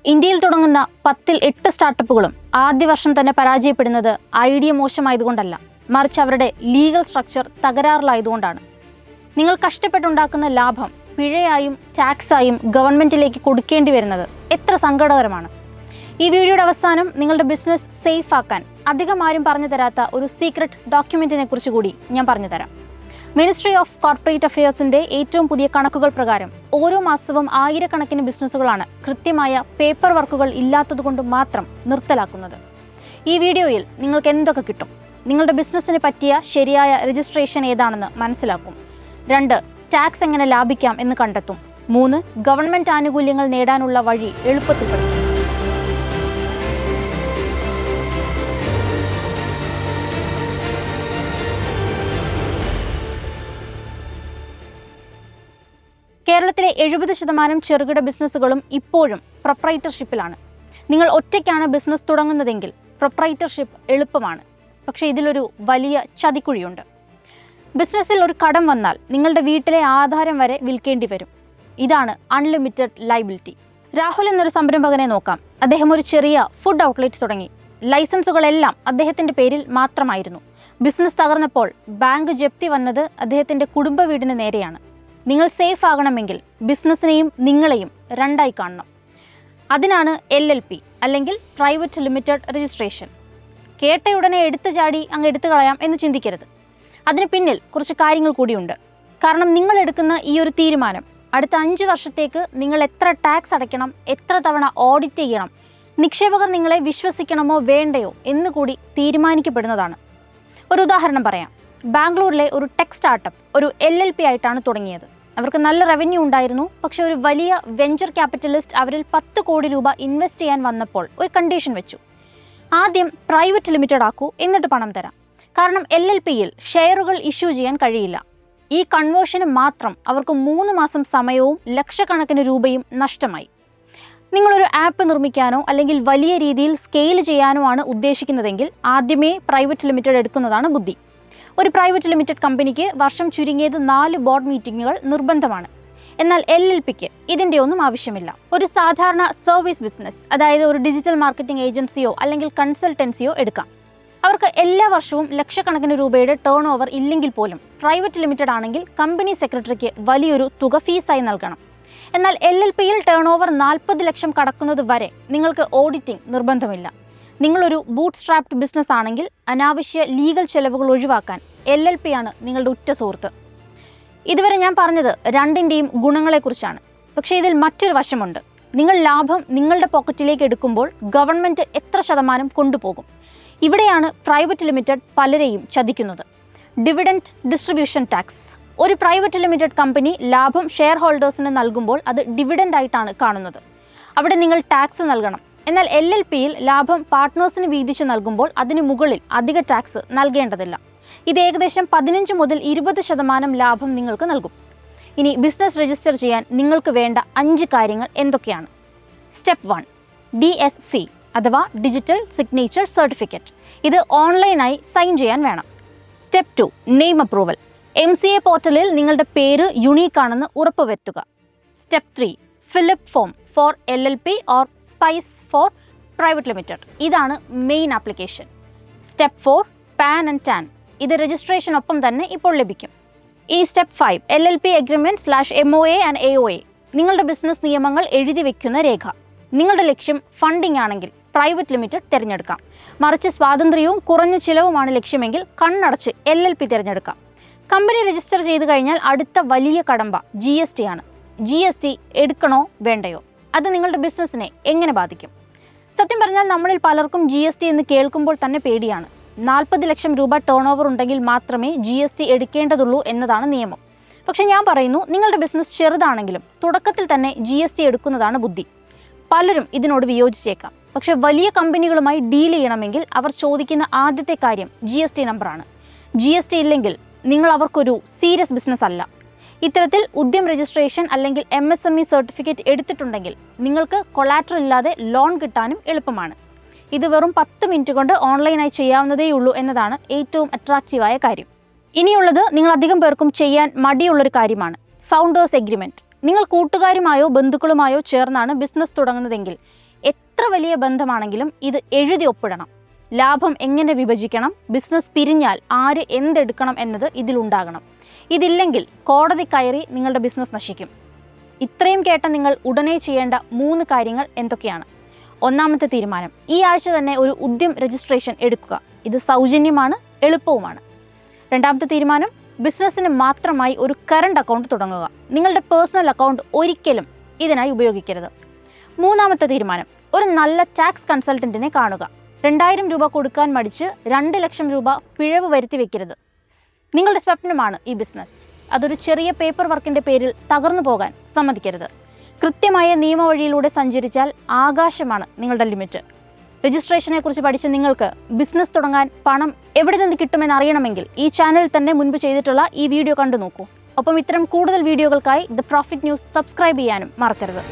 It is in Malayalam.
ഇന്ത്യയിൽ തുടങ്ങുന്ന 10-ൽ 8 സ്റ്റാർട്ടപ്പുകളും ആദ്യ വർഷം തന്നെ പരാജയപ്പെടുന്നത് ഐഡിയ മോശമായതുകൊണ്ടല്ല, മറിച്ച് അവരുടെ ലീഗൽ സ്ട്രക്ചർ തകരാറിലായതുകൊണ്ടാണ്. നിങ്ങൾ കഷ്ടപ്പെട്ടുണ്ടാക്കുന്ന ലാഭം പിഴയായും ടാക്സായും ഗവൺമെൻറ്റിലേക്ക് കൊടുക്കേണ്ടി വരുന്നത് എത്ര സങ്കടകരമാണ്. ഈ വീഡിയോയുടെ അവസാനം നിങ്ങളുടെ ബിസിനസ് സേഫ് ആക്കാൻ അധികം ആരും പറഞ്ഞു തരാത്ത ഒരു സീക്രട്ട് ഡോക്യുമെൻറ്റിനെ കുറിച്ച് കൂടി ഞാൻ പറഞ്ഞു തരാം. മിനിസ്ട്രി ഓഫ് കോർപ്പറേറ്റ് അഫയേഴ്സിൻ്റെ ഏറ്റവും പുതിയ കണക്കുകൾ പ്രകാരം ഓരോ മാസവും ആയിരക്കണക്കിന് ബിസിനസ്സുകളാണ് കൃത്യമായ പേപ്പർ വർക്കുകൾ ഇല്ലാത്തതുകൊണ്ട് മാത്രം നിർത്തലാക്കുന്നത്. ഈ വീഡിയോയിൽ നിങ്ങൾക്ക് എന്തൊക്കെ കിട്ടും? നിങ്ങളുടെ ബിസിനസ്സിന് പറ്റിയ ശരിയായ രജിസ്ട്രേഷൻ ഏതാണെന്ന് മനസ്സിലാക്കും. 2. ടാക്സ് എങ്ങനെ ലാഭിക്കാം എന്ന് കണ്ടെത്തും. 3. ഗവൺമെൻറ് ആനുകൂല്യങ്ങൾ നേടാനുള്ള വഴി എളുപ്പത്തിൽ പഠിക്കും. കേരളത്തിലെ 70% ചെറുകിട ബിസിനസ്സുകളും ഇപ്പോഴും പ്രൊപ്രൈറ്റർഷിപ്പിലാണ്. നിങ്ങൾ ഒറ്റയ്ക്കാണ് ബിസിനസ് തുടങ്ങുന്നതെങ്കിൽ പ്രൊപ്രൈറ്റർഷിപ്പ് എളുപ്പമാണ്. പക്ഷേ ഇതിലൊരു വലിയ ചതിക്കുഴിയുണ്ട്. ബിസിനസ്സിൽ ഒരു കടം വന്നാൽ നിങ്ങളുടെ വീട്ടിലെ ആധാരം വരെ വിൽക്കേണ്ടി വരും. ഇതാണ് അൺലിമിറ്റഡ് ലയബിലിറ്റി. രാഹുൽ എന്നൊരു സംരംഭകനെ നോക്കാം. അദ്ദേഹം ഒരു ചെറിയ ഫുഡ് ഔട്ട്ലെറ്റ് തുടങ്ങി. ലൈസൻസുകളെല്ലാം അദ്ദേഹത്തിൻ്റെ പേരിൽ മാത്രമായിരുന്നു. ബിസിനസ് തകർന്നപ്പോൾ ബാങ്ക് ജപ്തി വന്നത് അദ്ദേഹത്തിൻ്റെ കുടുംബ വീടിന് നേരെയാണ്. നിങ്ങൾ സേഫ് ആകണമെങ്കിൽ ബിസിനസ്സിനെയും നിങ്ങളെയും രണ്ടായി കാണണം. അതിനാണ് LLP അല്ലെങ്കിൽ പ്രൈവറ്റ് ലിമിറ്റഡ് രജിസ്ട്രേഷൻ. കേട്ടയുടനെ എടുത്തു ചാടി അങ്ങ് എടുത്തു കളയാം എന്ന് ചിന്തിക്കരുത്. അതിന് പിന്നിൽ കുറച്ച് കാര്യങ്ങൾ കൂടിയുണ്ട്. കാരണം നിങ്ങൾ എടുക്കുന്ന ഈ ഒരു തീരുമാനം അടുത്ത 5 വർഷത്തേക്ക് നിങ്ങൾ എത്ര ടാക്സ് അടയ്ക്കണം, എത്ര തവണ ഓഡിറ്റ് ചെയ്യണം, നിക്ഷേപകർ നിങ്ങളെ വിശ്വസിക്കണമോ വേണ്ടയോ എന്നുകൂടി തീരുമാനിക്കപ്പെടുന്നതാണ്. ഒരു ഉദാഹരണം പറയാം. ബാംഗ്ലൂരിലെ ഒരു ടെക് സ്റ്റാർട്ടപ്പ് ഒരു LLP ആയിട്ടാണ് തുടങ്ങിയത്. അവർക്ക് നല്ല റവന്യൂ ഉണ്ടായിരുന്നു. പക്ഷേ ഒരു വലിയ വെഞ്ചർ ക്യാപിറ്റലിസ്റ്റ് അവരിൽ 10 കോടി രൂപ ഇൻവെസ്റ്റ് ചെയ്യാൻ വന്നപ്പോൾ ഒരു കണ്ടീഷൻ വെച്ചു. ആദ്യം പ്രൈവറ്റ് ലിമിറ്റഡ് ആക്കൂ, എന്നിട്ട് പണം തരാം. കാരണം LLPയിൽ ഷെയറുകൾ ഇഷ്യൂ ചെയ്യാൻ കഴിയില്ല. ഈ കൺവേർഷന് മാത്രം അവർക്ക് 3 മാസം സമയവും ലക്ഷക്കണക്കിന് രൂപയും നഷ്ടമായി. നിങ്ങളൊരു ആപ്പ് നിർമ്മിക്കാനോ അല്ലെങ്കിൽ വലിയ രീതിയിൽ സ്കെയിൽ ചെയ്യാനോ ആണ് ഉദ്ദേശിക്കുന്നതെങ്കിൽ ആദ്യമേ പ്രൈവറ്റ് ലിമിറ്റഡ് എടുക്കുന്നതാണ് ബുദ്ധി. ഒരു പ്രൈവറ്റ് ലിമിറ്റഡ് കമ്പനിക്ക് വർഷം ചുരുങ്ങിയത് 4 ബോർഡ് മീറ്റിങ്ങുകൾ നിർബന്ധമാണ്. എന്നാൽ LLPക്ക് ഇതിൻ്റെ ഒന്നും ആവശ്യമില്ല. ഒരു സാധാരണ സർവീസ് ബിസിനസ്, അതായത് ഒരു ഡിജിറ്റൽ മാർക്കറ്റിംഗ് ഏജൻസിയോ അല്ലെങ്കിൽ കൺസൾട്ടൻസിയോ എടുക്കാം. അവർക്ക് എല്ലാ വർഷവും ലക്ഷക്കണക്കിന് രൂപയുടെ ടേൺ ഓവർ ഇല്ലെങ്കിൽ പോലും പ്രൈവറ്റ് ലിമിറ്റഡ് ആണെങ്കിൽ കമ്പനി സെക്രട്ടറിക്ക് വലിയൊരു തുക ഫീസായി നൽകണം. എന്നാൽ LLPയിൽ ടേൺ ഓവർ 40 ലക്ഷം കടക്കുന്നത് വരെ നിങ്ങൾക്ക് ഓഡിറ്റിംഗ് നിർബന്ധമില്ല. നിങ്ങളൊരു ബൂട്ട് സ്ട്രാപ്ഡ് ബിസിനസ് ആണെങ്കിൽ അനാവശ്യ ലീഗൽ ചെലവുകൾ ഒഴിവാക്കാൻ LLP ആണ് നിങ്ങളുടെ ഉറ്റ സുഹൃത്ത്. ഇതുവരെ ഞാൻ പറഞ്ഞത് രണ്ടിൻ്റെയും ഗുണങ്ങളെക്കുറിച്ചാണ്. പക്ഷേ ഇതിൽ മറ്റൊരു വശമുണ്ട്. നിങ്ങൾ ലാഭം നിങ്ങളുടെ പോക്കറ്റിലേക്ക് എടുക്കുമ്പോൾ ഗവൺമെൻറ് എത്ര ശതമാനം കൊണ്ടുപോകും? ഇവിടെയാണ് പ്രൈവറ്റ് ലിമിറ്റഡ് പലരെയും ചതിക്കുന്നത്. Dividend distribution tax. ഒരു പ്രൈവറ്റ് ലിമിറ്റഡ് കമ്പനി ലാഭം ഷെയർ ഹോൾഡേഴ്സിന് നൽകുമ്പോൾ അത് ഡിവിഡൻഡ് ആയിട്ടാണ് കാണുന്നത്. അവിടെ നിങ്ങൾ ടാക്സ് നൽകണം. എന്നാൽ LLPയിൽ ലാഭം പാർട്ട്നേഴ്സിന് വീതിച്ച് നൽകുമ്പോൾ അതിന് മുകളിൽ അധിക ടാക്സ് നൽകേണ്ടതില്ല. ഇത് ഏകദേശം 15 മുതൽ 20% ലാഭം നിങ്ങൾക്ക് നൽകും. ഇനി ബിസിനസ് രജിസ്റ്റർ ചെയ്യാൻ നിങ്ങൾക്ക് വേണ്ട 5 കാര്യങ്ങൾ എന്തൊക്കെയാണ്? സ്റ്റെപ്പ് 1, DSC അഥവാ ഡിജിറ്റൽ സിഗ്നേച്ചർ സർട്ടിഫിക്കറ്റ്. ഇത് ഓൺലൈനായി സൈൻ ചെയ്യാൻ വേണം. Step 2, name approval. MCA പോർട്ടലിൽ നിങ്ങളുടെ പേര് യുണീക്ക് ആണെന്ന് ഉറപ്പുവരുത്തുക. Step 3, fill up form for LLP or spice for private limited. ഇതാണ് main application. Step 4, PAN and TAN. ഇത് രജിസ്ട്രേഷനൊപ്പം തന്നെ ഇപ്പോൾ ലഭിക്കും. ഈ step 5, LLP agreement/MOA and AOA. നിങ്ങളുടെ ബിസിനസ് നിയമങ്ങൾ എഴുതി വയ്ക്കുന്ന രേഖ. നിങ്ങളുടെ ലക്ഷ്യം ഫണ്ടിംഗ് ആണെങ്കിൽ പ്രൈവറ്റ് ലിമിറ്റഡ് തിരഞ്ഞെടുക്കാം. മറിച്ച് സ്വാതന്ത്ര്യവും കുറഞ്ഞ ചിലവുമാണ് ലക്ഷ്യമെങ്കിൽ കണ്ണടച്ച് LLP തിരഞ്ഞെടുക്കാം. കമ്പനി രജിസ്റ്റർ ചെയ്ത് കഴിഞ്ഞാൽ അടുത്ത വലിയ കടമ്പ GST ആണ്. GST എടുക്കണോ വേണ്ടയോ? അത് നിങ്ങളുടെ ബിസിനസ്സിനെ എങ്ങനെ ബാധിക്കും? സത്യം പറഞ്ഞാൽ നമ്മളിൽ പലർക്കും GST എന്ന് കേൾക്കുമ്പോൾ തന്നെ പേടിയാണ്. 40 ലക്ഷം രൂപ ടേൺ ഓവർ ഉണ്ടെങ്കിൽ മാത്രമേ GST എടുക്കേണ്ടതുള്ളൂ എന്നതാണ് നിയമം. പക്ഷെ ഞാൻ പറയുന്നു, നിങ്ങളുടെ ബിസിനസ് ചെറുതാണെങ്കിലും തുടക്കത്തിൽ തന്നെ GST എടുക്കുന്നതാണ് ബുദ്ധി. പലരും ഇതിനോട് വിയോജിച്ചേക്കാം. പക്ഷെ വലിയ കമ്പനികളുമായി ഡീൽ ചെയ്യണമെങ്കിൽ അവർ ചോദിക്കുന്ന ആദ്യത്തെ കാര്യം GST നമ്പറാണ്. GST ഇല്ലെങ്കിൽ നിങ്ങൾ അവർക്കൊരു സീരിയസ് ബിസിനസ് അല്ല. ഇത്തരത്തിൽ ഉദ്യം രജിസ്ട്രേഷൻ അല്ലെങ്കിൽ MSME സർട്ടിഫിക്കറ്റ് എടുത്തിട്ടുണ്ടെങ്കിൽ നിങ്ങൾക്ക് കൊളാറ്ററൽ ഇല്ലാതെ ലോൺ കിട്ടാനും എളുപ്പമാണ്. ഇത് വെറും 10 മിനിറ്റ് കൊണ്ട് ഓൺലൈനായി ചെയ്യാവുന്നതേയുള്ളൂ എന്നതാണ് ഏറ്റവും അട്രാക്റ്റീവായ കാര്യം. ഇനിയുള്ളത് നിങ്ങൾ അധികം പേർക്കും ചെയ്യാൻ മടിയുള്ളൊരു കാര്യമാണ്. Founders agreement. നിങ്ങൾ കൂട്ടുകാരുമായോ ബന്ധുക്കളുമായോ ചേർന്നാണ് ബിസിനസ് തുടങ്ങുന്നതെങ്കിൽ എത്ര വലിയ ബന്ധമാണെങ്കിലും ഇത് എഴുതി ഒപ്പിടണം. ലാഭം എങ്ങനെ വിഭജിക്കണം, ബിസിനസ് പിരിഞ്ഞാൽ ആര് എന്തെടുക്കണം എന്നത് ഇതിലുണ്ടാകണം. ഇതില്ലെങ്കിൽ കോടതി കയറി നിങ്ങളുടെ ബിസിനസ് നശിക്കും. ഇത്രയും കേട്ട നിങ്ങൾ ഉടനെ ചെയ്യേണ്ട 3 കാര്യങ്ങൾ എന്തൊക്കെയാണ്? ഒന്നാമത്തെ തീരുമാനം, ഈ ആഴ്ച തന്നെ ഒരു ഉദ്യം രജിസ്ട്രേഷൻ എടുക്കുക. ഇത് സൗജന്യമാണ്, എളുപ്പവുമാണ്. രണ്ടാമത്തെ തീരുമാനം, ബിസിനസ്സിന് മാത്രമായി ഒരു കറണ്ട് അക്കൗണ്ട് തുടങ്ങുക. നിങ്ങളുടെ പേഴ്സണൽ അക്കൗണ്ട് ഒരിക്കലും ഇതിനായി ഉപയോഗിക്കരുത്. മൂന്നാമത്തെ തീരുമാനം, ഒരു നല്ല ടാക്സ് കൺസൾട്ടൻറ്റിനെ കാണുക. 2000 രൂപ കൊടുക്കാൻ മടിച്ച് 2 ലക്ഷം രൂപ പിഴവ് വരുത്തി വെക്കരുത്. നിങ്ങളുടെ സ്വപ്നമാണ് ഈ ബിസിനസ്. അതൊരു ചെറിയ പേപ്പർ വർക്കിൻ്റെ പേരിൽ തകർന്നു പോകാൻ സമ്മതിക്കരുത്. കൃത്യമായ നിയമവഴിയിലൂടെ സഞ്ചരിച്ചാൽ ആകാശമാണ് നിങ്ങളുടെ ലിമിറ്റ്. രജിസ്ട്രേഷനെ കുറിച്ച് പഠിച്ച് നിങ്ങൾക്ക് ബിസിനസ് തുടങ്ങാൻ പണം എവിടെ നിന്ന് കിട്ടുമെന്ന് അറിയണമെങ്കിൽ ഈ ചാനലിൽ തന്നെ മുൻപ് ചെയ്തിട്ടുള്ള ഈ വീഡിയോ കണ്ടു നോക്കൂ. ഒപ്പം ഇത്തരം കൂടുതൽ വീഡിയോകൾക്കായി ദ പ്രോഫിറ്റ് ന്യൂസ് സബ്സ്ക്രൈബ് ചെയ്യാനും മറക്കരുത്.